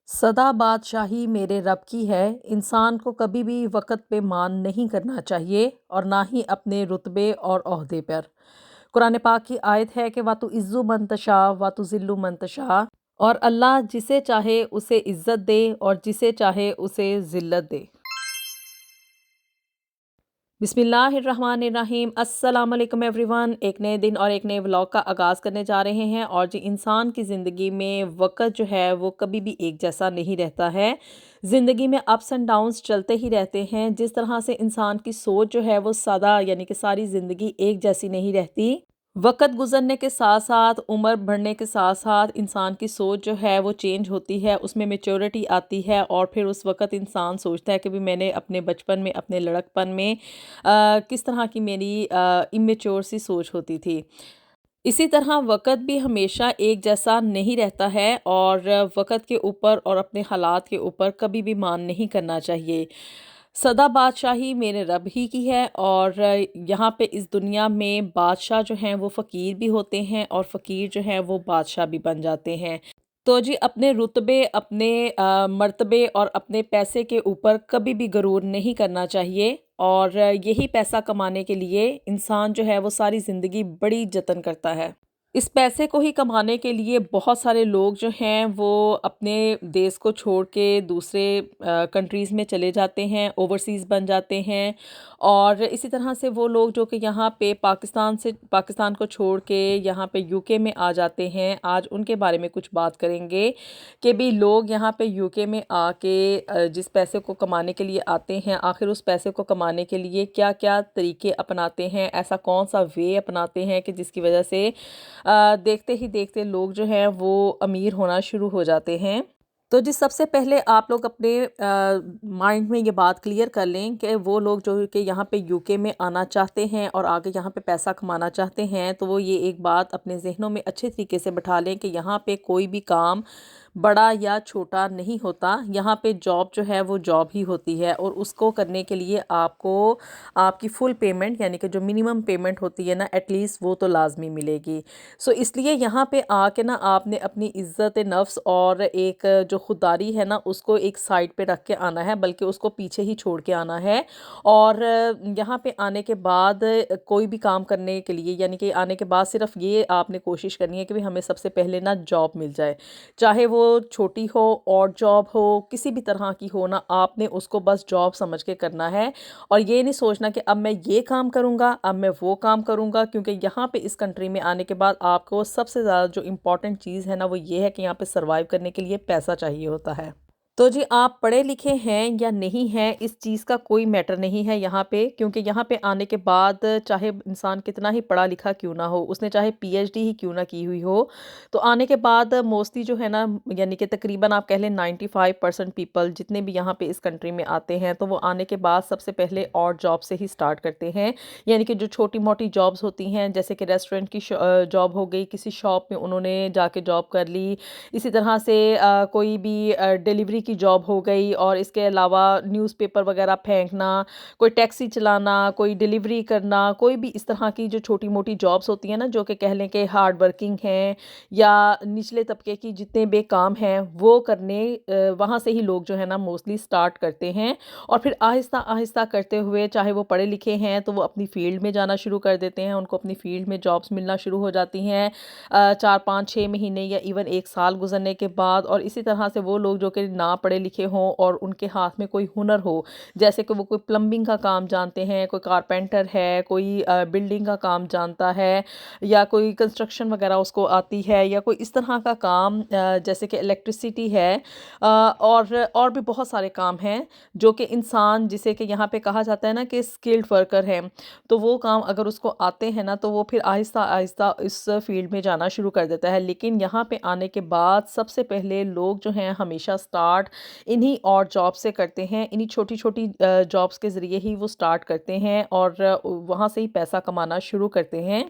सदा बादशाही मेरे रब की है। इंसान को कभी भी वक़्त पे मान नहीं करना चाहिए और ना ही अपने रुतबे और ओहदे पर। कुरान पाक की आयत है कि वातु इज़्ज़ु मन तशा वातु ज़िल्लु मन तशा, और अल्लाह जिसे चाहे उसे इज़्ज़त दे और जिसे चाहे उसे ज़िल्लत दे। बिस्मिल्लाहिर्रहमानिर्रहीम। अस्सलाम वालेकुम एवरीवन। एक नए दिन और एक नए व्लॉग का आगाज़ करने जा रहे हैं। और जी, इंसान की ज़िंदगी में वक़्त जो है वो कभी भी एक जैसा नहीं रहता है। ज़िंदगी में अप्स एंड डाउन्स चलते ही रहते हैं। जिस तरह से इंसान की सोच जो है वो सदा यानी कि सारी ज़िंदगी एक जैसी नहीं रहती। वक़्त गुज़रने के साथ-साथ, उम्र बढ़ने के साथ-साथ इंसान की सोच जो है वो चेंज होती है, उसमें मैच्योरिटी आती है और फिर उस वक़्त इंसान सोचता है कि भी मैंने अपने बचपन में, अपने लड़कपन में किस तरह की मेरी इमैच्योर सी सोच होती थी। इसी तरह वक़्त भी हमेशा एक जैसा नहीं रहता है और वक़्त के ऊपर और अपने हालात के ऊपर कभी भी मान नहीं करना चाहिए। सदा बादशाही मेरे रब ही की है और यहाँ पे इस दुनिया में बादशाह जो हैं वो फ़कीर भी होते हैं और फ़कीर जो हैं वो बादशाह भी बन जाते हैं। तो जी, अपने रुतबे, अपने मर्तबे और अपने पैसे के ऊपर कभी भी गरूर नहीं करना चाहिए। और यही पैसा कमाने के लिए इंसान जो है वो सारी ज़िंदगी बड़ी जतन करता है। इस पैसे को ही कमाने के लिए बहुत सारे लोग जो हैं वो अपने देश को छोड़ के दूसरे कंट्रीज़ में चले जाते हैं, ओवरसीज़ बन जाते हैं। और इसी तरह से वो लोग जो कि यहाँ पे पाकिस्तान को छोड़ के यहाँ पे यूके में आ जाते हैं, आज उनके बारे में कुछ बात करेंगे कि भी लोग यहाँ पे यूके में आके जिस पैसे को कमाने के लिए आते हैं, आखिर उस पैसे को कमाने के लिए क्या-क्या तरीके अपनाते हैं, ऐसा कौन-सा वे अपनाते हैं कि जिसकी वजह से देखते ही देखते लोग जो हैं वो अमीर होना शुरू हो जाते हैं। तो जी, सबसे पहले आप लोग अपने माइंड में ये बात क्लियर कर लें कि वो लोग जो कि यहाँ पे यूके में आना चाहते हैं और आगे यहाँ पे पैसा कमाना चाहते हैं, तो वो ये एक बात अपने ज़हनों में अच्छे तरीके से बिठा लें कि यहाँ पे कोई भी काम बड़ा या छोटा नहीं होता। यहाँ पे जॉब जो है वो जॉब ही होती है और उसको करने के लिए आपको आपकी फुल पेमेंट यानी कि जो मिनिमम पेमेंट होती है ना, एटलीस्ट वो तो लाज़मी मिलेगी। सो इसलिए यहाँ पे आके ना आपने अपनी इज़्ज़त नफ्स और एक जो खुददारी है ना उसको एक साइड पे रख के आना है, बल्कि उसको पीछे ही छोड़ के आना है। और यहाँ पे आने के बाद कोई भी काम करने के लिए यानी कि आने के बाद सिर्फ ये आपने कोशिश करनी है कि भी हमें सबसे पहले ना जॉब मिल जाए। चाहे वो छोटी हो और जॉब हो, किसी भी तरह की हो ना, आपने उसको बस जॉब समझ के करना है। और ये नहीं सोचना कि अब मैं ये काम करूँगा, अब मैं वो काम करूँगा, क्योंकि यहाँ पे इस कंट्री में आने के बाद आपको सबसे ज़्यादा जो इम्पोर्टेंट चीज़ है ना वो ये है कि यहाँ पे सर्वाइव करने के लिए पैसा चाहिए होता है। तो जी, आप पढ़े लिखे हैं या नहीं हैं, इस चीज़ का कोई मैटर नहीं है यहाँ पे, क्योंकि यहाँ पे आने के बाद चाहे इंसान कितना ही पढ़ा लिखा क्यों ना हो, उसने चाहे पीएचडी ही क्यों ना की हुई हो, तो आने के बाद मोस्टली जो है ना, यानी कि तकरीबन आप कह लें 95% पीपल जितने भी यहाँ पे इस कंट्री में आते हैं, तो वो आने के बाद सबसे पहले और जॉब से ही स्टार्ट करते हैं। यानी कि जो छोटी मोटी जॉब्स होती हैं, जैसे कि रेस्टोरेंट की जॉब हो गई, किसी शॉप में उन्होंने जाके जॉब कर ली। इसी तरह से कोई भी डिलीवरी की जॉब हो गई, और इसके अलावा न्यूज़पेपर वगैरह फेंकना, कोई टैक्सी चलाना, कोई डिलीवरी करना, कोई भी इस तरह की जो छोटी-मोटी जॉब्स होती हैं ना, जो कि कह लें कि हार्ड वर्किंग हैं या निचले तबके की जितने भी काम हैं, वो करने वहाँ से ही लोग जो है ना मोस्टली स्टार्ट करते हैं। और फिर आहिस्ता-आहिस्ता करते हुए, चाहे वो पढ़े लिखे हैं, तो वो अपनी फ़ील्ड में जाना शुरू कर देते हैं, उनको अपनी फ़ील्ड में जॉब्स मिलना शुरू हो जाती हैं 4, 5, 6 महीने या इवन 1 साल गुज़रने के बाद। और इसी तरह से वो लोग जो कि ना पढ़े लिखे हों और उनके हाथ में कोई हुनर हो, जैसे कि वो कोई प्लम्बिंग का काम जानते हैं, कोई कारपेंटर है, कोई बिल्डिंग का काम जानता है, या कोई कंस्ट्रक्शन वगैरह उसको आती है, या कोई इस तरह का काम जैसे कि इलेक्ट्रिसिटी है, और भी बहुत सारे काम हैं जो कि इंसान जिसे कि यहाँ पे कहा जाता है ना कि स्किल्ड वर्कर हैं, तो वो काम अगर उसको आते हैं ना, तो वो फिर आहिस्ता-आहिस्ता इस फ़ील्ड में जाना शुरू कर देता है। लेकिन यहाँ पे आने के बाद सबसे पहले लोग जो हैं हमेशा स्टार्ट इन्हीं और जॉब से करते हैं, इन्हीं छोटी-छोटी जॉब्स के ज़रिए ही वो स्टार्ट करते हैं और वहाँ से ही पैसा कमाना शुरू करते हैं।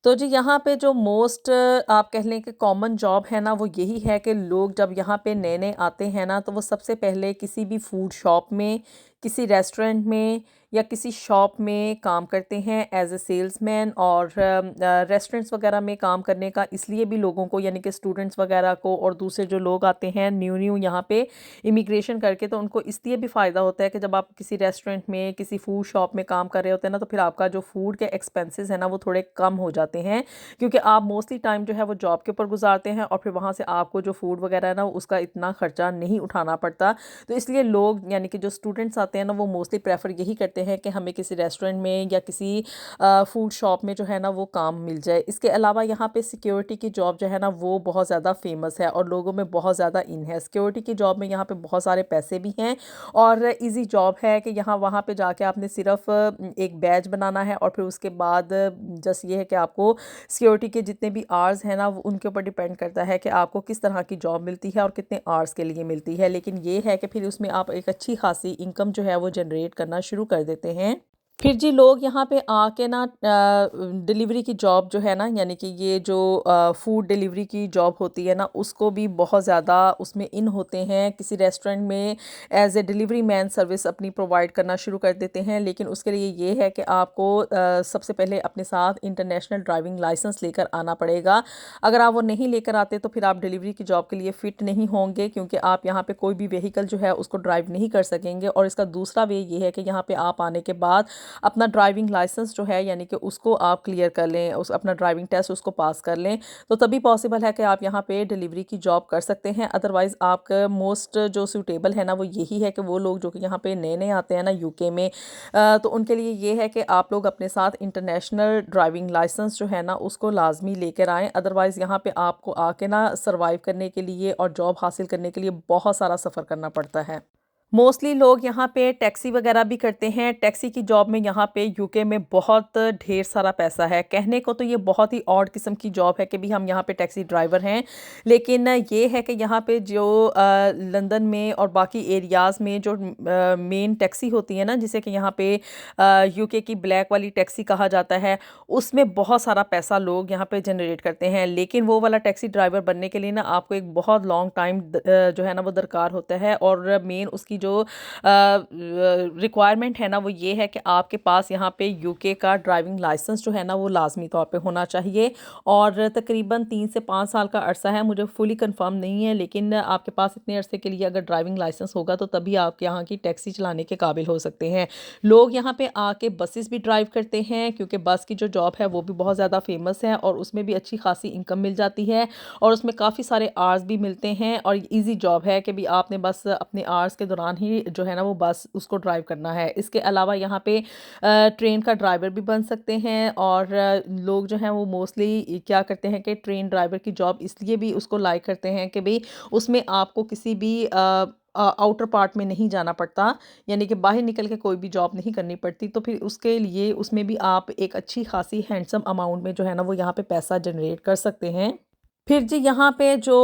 तो जी, यहाँ पे जो मोस्ट आप कह लें कि कॉमन जॉब है ना, वो यही है कि लोग जब यहाँ पे नए-नए आते हैं ना, तो वो सबसे पहले किसी भी फूड शॉप में किसी रेस्टोरेंट में या किसी शॉप में काम करते हैं एज ए सेल्समैन, और रेस्टोरेंट्स वगैरह में काम करने का इसलिए भी लोगों को, यानी कि स्टूडेंट्स वगैरह को और दूसरे जो लोग आते हैं न्यू यहाँ पे इमिग्रेशन करके, तो उनको इसलिए भी फ़ायदा होता है कि जब आप किसी रेस्टोरेंट में किसी फूड शॉप में काम कर रहे होते हैं ना, तो फिर आपका जो फूड के एक्सपेंसेस है ना वो थोड़े कम हो जाते हैं, क्योंकि आप मोस्टली टाइम जो है वो जॉब के ऊपर गुजारते हैं और फिर वहाँ से आपको जो फूड वगैरह है ना उसका इतना खर्चा नहीं उठाना पड़ता। तो इसलिए लोग, यानी कि जो स्टूडेंट्स आते हैं ना, वो मोस्टली प्रेफर यही करते हैं कि हमें किसी रेस्टोरेंट में या किसी फूड शॉप में जो है ना वो काम मिल जाए। इसके अलावा यहाँ पे सिक्योरिटी की जॉब जो है ना वो बहुत ज़्यादा फेमस है और लोगों में बहुत ज़्यादा इन है। सिक्योरिटी की जॉब में यहाँ पे बहुत सारे पैसे भी हैं और इजी जॉब है कि यहाँ वहाँ पे जाके आपने सिर्फ एक बैज बनाना है और फिर उसके बाद जस्ट ये है कि आपको सिक्योरिटी के जितने भी आवर्स हैं ना वो उनके ऊपर डिपेंड करता है कि आपको किस तरह की जॉब मिलती है और कितने आवर्स के लिए मिलती है। लेकिन ये है कि फिर उसमें आप एक अच्छी खासी इनकम जो है वो जनरेट करना शुरू कर देते हैं। फिर जी लोग यहाँ पे आके ना डिलीवरी की जॉब जो है ना, यानी कि ये जो फूड डिलीवरी की जॉब होती है ना, उसको भी बहुत ज़्यादा उसमें इन होते हैं। किसी रेस्टोरेंट में as a delivery man service अपनी प्रोवाइड करना शुरू कर देते हैं, लेकिन उसके लिए ये है कि आपको सबसे पहले अपने साथ इंटरनेशनल ड्राइविंग लाइसेंस लेकर आना पड़ेगा। अगर आप वो नहीं लेकर आते तो फिर आप डिलीवरी की जॉब के लिए फ़िट नहीं होंगे, क्योंकि आप यहाँ पे कोई भी व्हीकल जो है उसको ड्राइव नहीं कर सकेंगे। और इसका दूसरा वे ये है कि यहाँ पे आप आने के बाद अपना ड्राइविंग लाइसेंस जो है, यानी कि उसको आप क्लियर कर लें, उस अपना ड्राइविंग टेस्ट उसको पास कर लें, तो तभी पॉसिबल है कि आप यहाँ पे डिलीवरी की जॉब कर सकते हैं। अदरवाइज़ आपका मोस्ट जो सूटेबल है ना वो यही है कि वो लोग जो कि यहाँ पे नए नए आते हैं ना यूके में, तो उनके लिए ये है कि आप लोग अपने साथ इंटरनेशनल ड्राइविंग लाइसेंस जो है ना उसको लाजमी लेकर आएँ। अदरवाइज़ यहाँ पे आपको आके ना सर्वाइव करने के लिए और जॉब हासिल करने के लिए बहुत सारा सफ़र करना पड़ता है। मोस्टली लोग यहाँ पे टैक्सी वगैरह भी करते हैं। टैक्सी की जॉब में यहाँ पे यूके में बहुत ढेर सारा पैसा है। कहने को तो ये बहुत ही ऑड किस्म की जॉब है कि भी हम यहाँ पे टैक्सी ड्राइवर हैं, लेकिन ये है कि यहाँ पे जो लंदन में और बाकी एरियाज़ में जो मेन टैक्सी होती है ना, जिसे कि यहाँ पे यूके की ब्लैक वाली टैक्सी कहा जाता है, उसमें बहुत सारा पैसा लोग यहाँ पे जनरेट करते हैं। लेकिन वो वाला टैक्सी ड्राइवर बनने के लिए ना आपको एक बहुत लॉन्ग टाइम जो है ना वो दरकार होता है, और मेन उसकी जो रिक्वायरमेंट है ना वो ये है कि आपके पास यहाँ पे यूके का ड्राइविंग लाइसेंस जो है ना वो लाजमी तौर पे होना चाहिए। और तकरीबन 3 से 5 साल का अरसा है, मुझे फुली कंफर्म नहीं है, लेकिन आपके पास इतने अरसे के लिए अगर ड्राइविंग लाइसेंस होगा तो तभी आप यहाँ की टैक्सी चलाने के काबिल हो सकते हैं। लोग यहाँ पे आके बसेस भी ड्राइव करते हैं, क्योंकि बस की जो जॉब है वो भी बहुत ज़्यादा फेमस है और उसमें भी अच्छी खासी इनकम मिल जाती है और उसमें काफ़ी सारे आवर्स भी मिलते हैं और ईजी जॉब है कि भी आपने बस अपने आवर्स के दौरान ही जो है ना वो बस उसको ड्राइव करना है। इसके अलावा यहाँ पे ट्रेन का ड्राइवर भी बन सकते हैं, और लोग जो हैं वो मोस्टली क्या करते हैं कि ट्रेन ड्राइवर की जॉब इसलिए भी उसको लाइक करते हैं कि भाई उसमें आपको किसी भी आउटर पार्ट में नहीं जाना पड़ता, यानी कि बाहर निकल के कोई भी जॉब नहीं करनी पड़ती। तो फिर उसके लिए उसमें भी आप एक अच्छी खासी हैंडसम अमाउंट में जो है ना वो यहाँ पे पैसा जनरेट कर सकते हैं। फिर जी यहाँ पे जो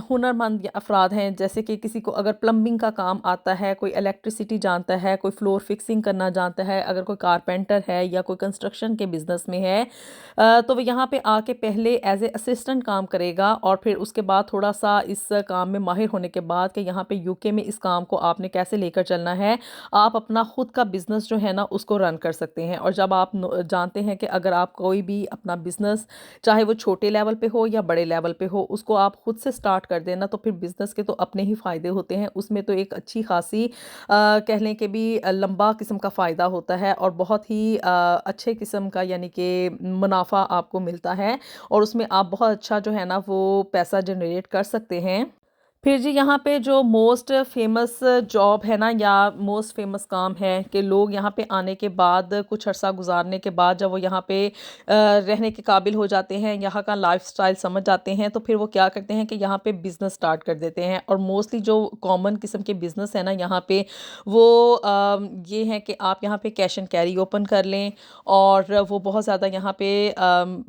हुनरमंद अफराद हैं, जैसे कि किसी को अगर प्लम्बिंग का काम आता है, कोई इलेक्ट्रिसिटी जानता है, कोई फ्लोर फिक्सिंग करना जानता है, अगर कोई कारपेंटर है या कोई कंस्ट्रक्शन के बिज़नेस में है, तो वो यहाँ पे आके पहले एज ए असिस्टेंट काम करेगा और फिर उसके बाद थोड़ा सा इस काम में माहिर होने के बाद कि यहाँ पे यूके में इस काम को आपने कैसे लेकर चलना है, आप अपना खुद का बिज़नेस जो है ना उसको रन कर सकते हैं। और जब आप जानते हैं कि अगर आप कोई भी अपना बिज़नेस, चाहे वो छोटे लेवल पे हो या बड़े लेवल पे हो, उसको आप खुद से स्टार्ट कर देना, तो फिर बिज़नेस के तो अपने ही फ़ायदे होते हैं। उसमें तो एक अच्छी खासी कह लें कि भी लंबा किस्म का फ़ायदा होता है और बहुत ही अच्छे किस्म का यानी कि मुनाफा आपको मिलता है और उसमें आप बहुत अच्छा जो है ना वो पैसा जनरेट कर सकते हैं। फिर जी यहाँ पे जो मोस्ट फेमस जॉब है ना या मोस्ट फेमस काम है कि लोग यहाँ पे आने के बाद कुछ अर्सा गुजारने के बाद जब वो यहाँ पे रहने के काबिल हो जाते हैं, यहाँ का लाइफस्टाइल समझ जाते हैं, तो फिर वो क्या करते हैं कि यहाँ पे बिज़नेस स्टार्ट कर देते हैं। और मोस्टली जो कॉमन किस्म के बिज़नेस है ना यहाँ पे वो ये है कि आप यहाँ पे कैश एंड कैरी ओपन कर लें, और वो बहुत ज़्यादा यहाँ पे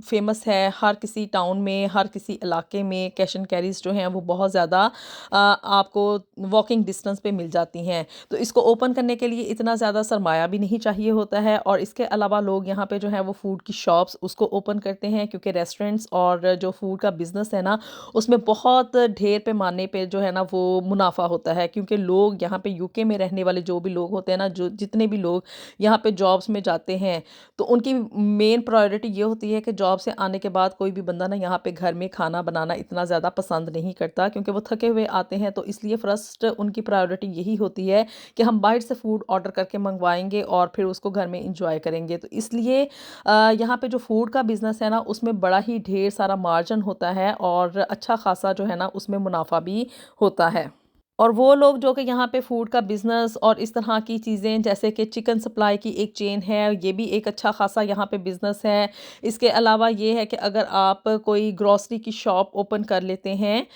फेमस है। हर किसी टाउन में, हर किसी इलाके में कैश एंड कैरीज जो हैं वो बहुत ज़्यादा आपको वॉकिंग डिस्टेंस पे मिल जाती हैं। तो इसको ओपन करने के लिए इतना ज़्यादा सरमाया भी नहीं चाहिए होता है, और इसके अलावा लोग यहाँ पे जो है वो फूड की शॉप्स उसको ओपन करते हैं, क्योंकि रेस्टोरेंट्स और जो फूड का बिज़नेस है ना, उसमें बहुत ढेर पैमाने पे जो है ना वो मुनाफा होता है। क्योंकि लोग यहाँ पे यूके में रहने वाले जो भी लोग होते हैं ना, जो जितने भी लोग यहाँ पे जॉब्स में जाते हैं, तो उनकी मेन प्रायोरिटी ये होती है कि जॉब से आने के बाद कोई भी बंदा ना यहाँ पे घर में खाना बनाना इतना ज़्यादा पसंद नहीं करता, क्योंकि वो थके हुए आते हैं। तो इसलिए फर्स्ट उनकी प्रायोरिटी यही होती है कि हम बाहर से फूड ऑर्डर करके मंगवाएंगे और फिर उसको घर में इंजॉय करेंगे। तो इसलिए यहाँ पे जो फूड का बिज़नेस है ना, उसमें बड़ा ही ढेर सारा मार्जिन होता है और अच्छा खासा जो है ना उसमें मुनाफा भी होता है। और वो लोग जो कि यहाँ पे फूड का बिज़नेस और इस तरह की चीज़ें, जैसे कि चिकन सप्लाई की एक चेन है, ये भी एक अच्छा खासा यहाँ पे बिज़नेस है। इसके अलावा ये है कि अगर आप कोई ग्रॉसरी की शॉप ओपन कर लेते हैं,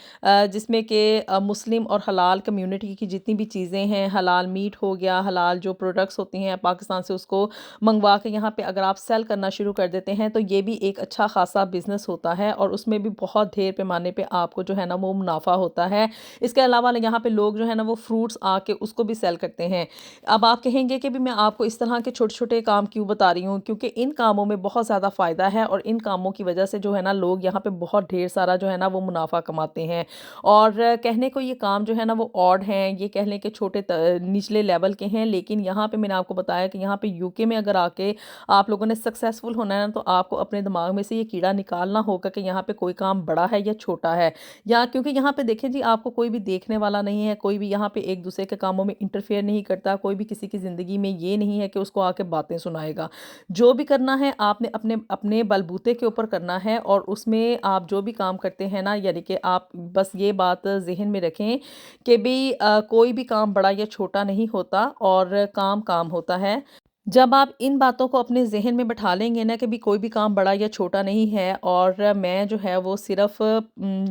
जिसमें कि मुस्लिम और हलाल कम्युनिटी की जितनी भी चीज़ें हैं, हलाल मीट हो गया, हलाल जो प्रोडक्ट्स होती हैं पाकिस्तान से, उसको मंगवा के यहाँ पे अगर आप सेल करना शुरू कर देते हैं, तो ये भी एक अच्छा खासा बिज़नेस होता है और उसमें भी बहुत ढेर पैमाने पे आपको जो है ना वो मुनाफा होता है। इसके अलावा यहाँ पे लोग जो है ना वो फ्रूट्स आके उसको भी सेल करते हैं। अब आप कहेंगे कि भी मैं आपको इस तरह के छोटे-छोटे काम क्यों बता रही हूँ, क्योंकि इन कामों में बहुत ज़्यादा फ़ायदा है और इन कामों की वजह से जो है ना लोग यहाँ पे बहुत ढेर सारा जो है ना वो मुनाफ़ा कमाते हैं। और कहने को ये काम जो है ना वो ऑड हैं, ये कह लें कि छोटे निचले लेवल के हैं, लेकिन यहाँ पे मैंने आपको बताया कि यहाँ पे यूके में अगर आके आप लोगों ने सक्सेसफुल होना है ना, तो आपको अपने दिमाग में से ये कीड़ा निकालना होगा कि यहाँ पे कोई काम बड़ा है या छोटा है। या क्योंकि यहाँ पे देखें जी, आपको कोई भी देखने वाला नहीं है, कोई भी यहाँ पे एक दूसरे के कामों में इंटरफेयर नहीं करता, कोई भी किसी की ज़िंदगी में ये नहीं है कि उसको आके बातें सुनाएगा। जो भी करना है आपने अपने अपने बलबूते के ऊपर करना है, और उसमें आप जो भी काम करते हैं ना, यानी कि आप बस ये बात ज़हन में रखें कि भी कोई भी काम बड़ा या छोटा नहीं होता, और काम काम होता है। जब आप इन बातों को अपने ज़हन में बैठा लेंगे ना कि भी कोई भी काम बड़ा या छोटा नहीं है, और मैं जो है वो सिर्फ़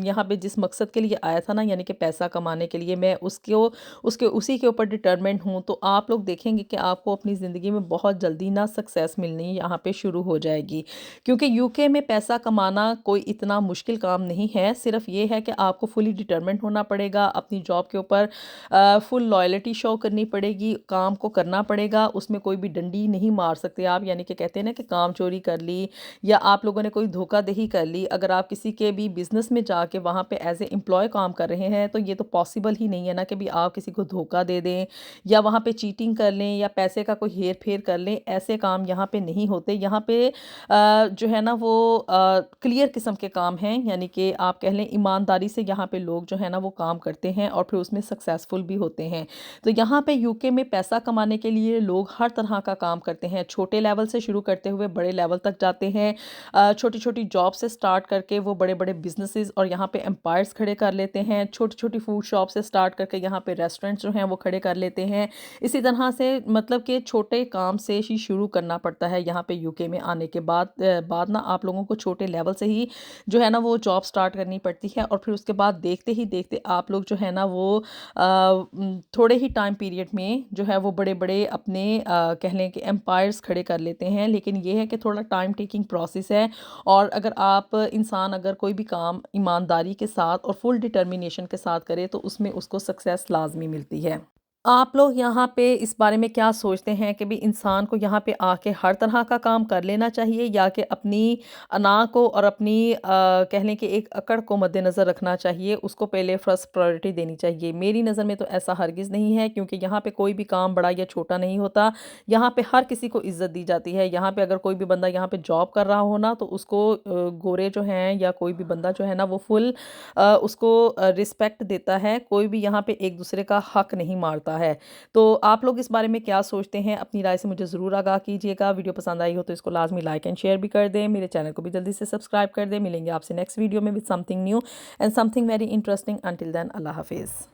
यहाँ पे जिस मकसद के लिए आया था ना, यानी कि पैसा कमाने के लिए, मैं उसको उसके उसी के ऊपर डिटरमिन्ड हूँ, तो आप लोग देखेंगे कि आपको अपनी ज़िंदगी में बहुत जल्दी ना सक्सेस मिलनी यहाँ पे शुरू हो जाएगी। क्योंकि यूके में पैसा कमाना कोई इतना मुश्किल काम नहीं है, सिर्फ़ ये है कि आपको फुली डिटरमिन्ड होना पड़ेगा, अपनी जॉब के ऊपर फुल लॉयल्टी शो करनी पड़ेगी, काम को करना पड़ेगा, उसमें कोई भी डंडी नहीं मार सकते आप। यानी कि कहते हैं ना कि काम चोरी कर ली या आप लोगों ने कोई धोखाधड़ी कर ली, अगर आप किसी के भी बिज़नेस में जाके वहाँ पे एज़ ए एम्प्लॉय काम कर रहे हैं, तो ये तो पॉसिबल ही नहीं है ना कि भी आप किसी को धोखा दे दें या वहाँ पे चीटिंग कर लें या पैसे का कोई हेर फेर कर लें। ऐसे काम यहाँ पे नहीं होते। यहाँ पे जो है ना वो क्लियर किस्म के काम हैं, यानी कि आप कह लें ईमानदारी से यहाँ पे लोग जो है ना वो काम करते हैं और फिर उसमें सक्सेसफुल भी होते हैं। तो यहाँ पे यूके में पैसा कमाने के लिए लोग हर तरह का काम करते हैं, छोटे लेवल से शुरू करते हुए बड़े लेवल तक जाते हैं। छोटी-छोटी जॉब से स्टार्ट करके वो बड़े-बड़े बिज़नेसेस और यहाँ पे एम्पायर्स खड़े कर लेते हैं। छोटी-छोटी फूड शॉप से स्टार्ट करके यहाँ पे रेस्टोरेंट्स जो हैं वो खड़े कर लेते हैं। इसी तरह से मतलब कि छोटे काम से ही शुरू करना पड़ता है यहाँ पे यूके में आने के बाद ना आप लोगों को छोटे लेवल से ही जो है ना वो जॉब स्टार्ट करनी पड़ती है, और फिर उसके बाद देखते ही देखते आप लोग जो है ना वो थोड़े ही टाइम पीरियड में जो है वो बड़े-बड़े अपने कह लें कि एम्पायर्स खड़े कर लेते हैं। लेकिन ये है कि थोड़ा टाइम टेकिंग प्रोसेस है, और अगर आप इंसान अगर कोई भी काम ईमानदारी के साथ और फुल डिटर्मिनेशन के साथ करे, तो उसमें उसको सक्सेस लाज़मी मिलती है। आप लोग यहाँ पे इस बारे में क्या सोचते हैं कि भी इंसान को यहाँ पे आके हर तरह का काम कर लेना चाहिए, या कि अपनी अना को और अपनी कह लें कि एक अकड़ को मद्देनज़र रखना चाहिए, उसको पहले फर्स्ट प्रायोरिटी देनी चाहिए? मेरी नज़र में तो ऐसा हरगिज़ नहीं है, क्योंकि यहाँ पे कोई भी काम बड़ा या छोटा नहीं होता। यहाँ पे हर किसी को इज़्ज़त दी जाती है। यहाँ पे अगर कोई भी बंदा यहाँ पे जॉब कर रहा हो ना, तो उसको गोरे जो हैं या कोई भी बंदा जो है ना वो फुल उसको रिस्पेक्ट देता है। कोई भी यहाँ पे एक दूसरे का हक नहीं मारता है। तो आप लोग इस बारे में क्या सोचते हैं? अपनी राय से मुझे ज़रूर आगाह कीजिएगा। वीडियो पसंद आई हो तो इसको लाज़मी लाइक एंड शेयर भी कर दें। मेरे चैनल को भी जल्दी से सब्सक्राइब कर दें। मिलेंगे आपसे नेक्स्ट वीडियो में with something new and something very interesting. Until then, अल्लाह हाफ़िज़।